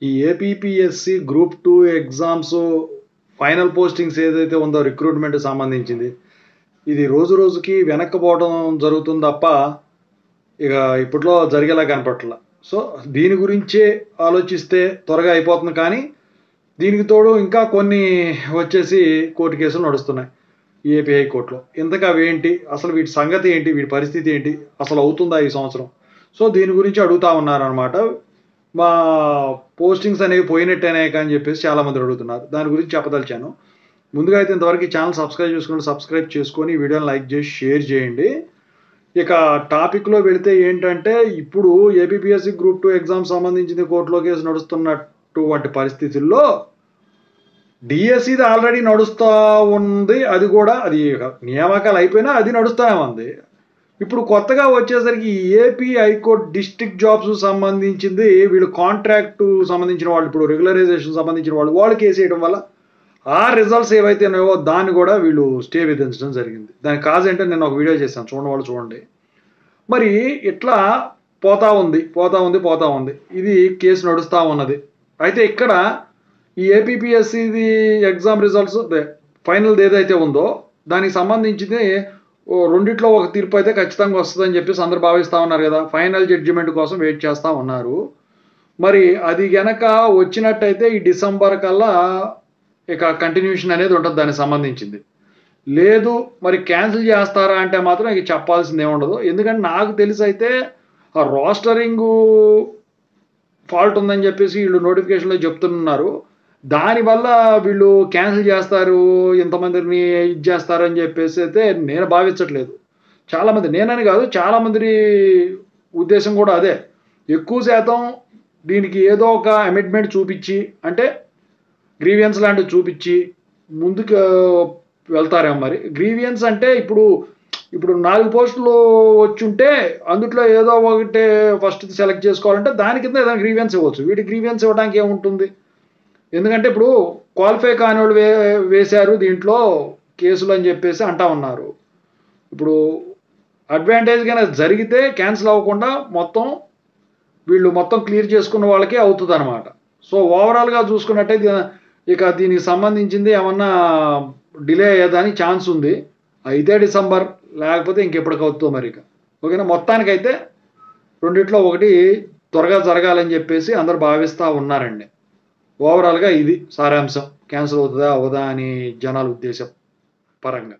ఈ APPSC group 2 exams final postings ఏదైతే ఉందో రిక్రూట్మెంట్ సంబంధించింది, ఇది రోజు రోజుకి వెనక్కిపోవడం జరుగుతుంది తప్ప ఇక ఇప్పట్లో జరిగేలా కనపట్ల. సో దీని గురించే ఆలోచిస్తే త్వరగా అయిపోతుంది. కానీ దీనికి తోడు ఇంకా కొన్ని వచ్చేసి కోర్టు కేసులు నడుస్తున్నాయి ఏపీ హైకోర్టులో. ఇంతకు అవేంటి, అసలు వీటి సంగతి ఏంటి, వీటి పరిస్థితి ఏంటి, అసలు అవుతుందా ఈ సంవత్సరం? సో దీని గురించి అడుగుతా ఉన్నారనమాట. మా పోస్టింగ్స్ అనేవి పోయినట్టేనే అని చెప్పేసి చాలామంది అడుగుతున్నారు. దాని గురించి చెప్పదలిచాను. ముందుగా అయితే ఇంతవరకు ఈ ఛానల్ సబ్స్క్రైబ్ చేసుకొని వీడియోని లైక్ చేసి షేర్ చేయండి. ఇక టాపిక్లో వెళితే ఏంటంటే, ఇప్పుడు ఏపీపీఎస్సి గ్రూప్ 2 ఎగ్జామ్ సంబంధించింది కోర్టులో కేసు నడుస్తున్నటువంటి పరిస్థితుల్లో డిఎస్సిది ఆల్రెడీ నడుస్తూ ఉంది. అది కూడా అది నియామకాలు అయిపోయినా అది నడుస్తూనే ఉంది. ఇప్పుడు కొత్తగా వచ్చేసరికి ఏపీ హైకోర్టు డిస్ట్రిక్ట్ జాబ్స్ సంబంధించింది వీళ్ళు కాంట్రాక్టు సంబంధించిన వాళ్ళు, ఇప్పుడు రెగ్యులరైజేషన్ సంబంధించిన వాళ్ళు కేసు వేయడం వల్ల ఆ రిజల్ట్స్ ఏవైతే ఉన్నాయో దాన్ని కూడా వీళ్ళు స్టే విధించడం జరిగింది. దానికి కాజ్ ఏంటంటే నేను ఒక వీడియో చేశాను, చూడండి. మరి ఇట్లా పోతా ఉంది. ఇది కేసు నడుస్తూ ఉన్నది. అయితే ఇక్కడ ఈ ఏపీపీఎస్సిది ఎగ్జామ్ రిజల్ట్స్ ఫైనల్ది ఏదైతే ఉందో దానికి సంబంధించింది రెండిట్లో ఒక తీర్పు అయితే ఖచ్చితంగా వస్తుందని చెప్పేసి అందరు భావిస్తూ ఉన్నారు కదా. ఫైనల్ జడ్జిమెంట్ కోసం వెయిట్ చేస్తూ ఉన్నారు. మరి అది గనక వచ్చినట్టయితే ఈ డిసెంబర్ కల్లా ఇక కంటిన్యూషన్ అనేది ఉంటుంది దానికి సంబంధించింది. లేదు మరి క్యాన్సిల్ చేస్తారా అంటే మాత్రం ఇక చెప్పాల్సింది ఏముండదు. ఎందుకంటే నాకు తెలిసి అయితే ఆ రోస్టరింగు ఫాల్ట్ ఉందని చెప్పేసి వీళ్ళు నోటిఫికేషన్లో చెప్తున్నారు. దానివల్ల వీళ్ళు క్యాన్సిల్ చేస్తారు, ఇంతమందిని ఇది చేస్తారు అని చెప్పేసి అయితే నేను భావించట్లేదు. చాలామంది, నేనని కాదు చాలామంది ఉద్దేశం కూడా అదే. ఎక్కువ శాతం దీనికి ఏదో ఒక అమెండ్మెంట్ చూపించి, అంటే గ్రీవియన్స్ లాంటివి చూపించి ముందుకు వెళ్తారేమో. మరి గ్రీవియన్స్ అంటే ఇప్పుడు 4 పోస్టులు వచ్చుంటే అందుట్లో ఏదో ఒకటి ఫస్ట్ సెలెక్ట్ చేసుకోవాలంటే దాని కింద ఏదైనా గ్రీవియన్స్ ఇవ్వచ్చు. వీటి గ్రీవియన్స్ ఇవ్వడానికి ఏముంటుంది? ఎందుకంటే ఇప్పుడు క్వాలిఫై కాని వాళ్ళు వేశారు దీంట్లో కేసులు అని చెప్పేసి అంటా ఉన్నారు. ఇప్పుడు అడ్వాంటేజ్ కనుక జరిగితే క్యాన్సిల్ అవ్వకుండా వీళ్ళు మొత్తం క్లియర్ చేసుకున్న వాళ్ళకే అవుతుంది అనమాట. సో ఓవరాల్గా చూసుకున్నట్టయితే ఇక దీనికి సంబంధించింది ఏమన్నా డిలే అయ్యేదానికి ఛాన్స్ ఉంది. అయితే డిసెంబర్, లేకపోతే ఇంకెప్పటికి అవుతుందో మరి. ఇక ఓకేనా, మొత్తానికైతే రెండిట్లో ఒకటి త్వరగా జరగాలని చెప్పేసి అందరు భావిస్తూ ఉన్నారండి. ఓవరాల్గా ఇది సారాంశం. క్యాన్సిల్ అవుతుందా అవదా అని జనాల ఉద్దేశం పరంగా.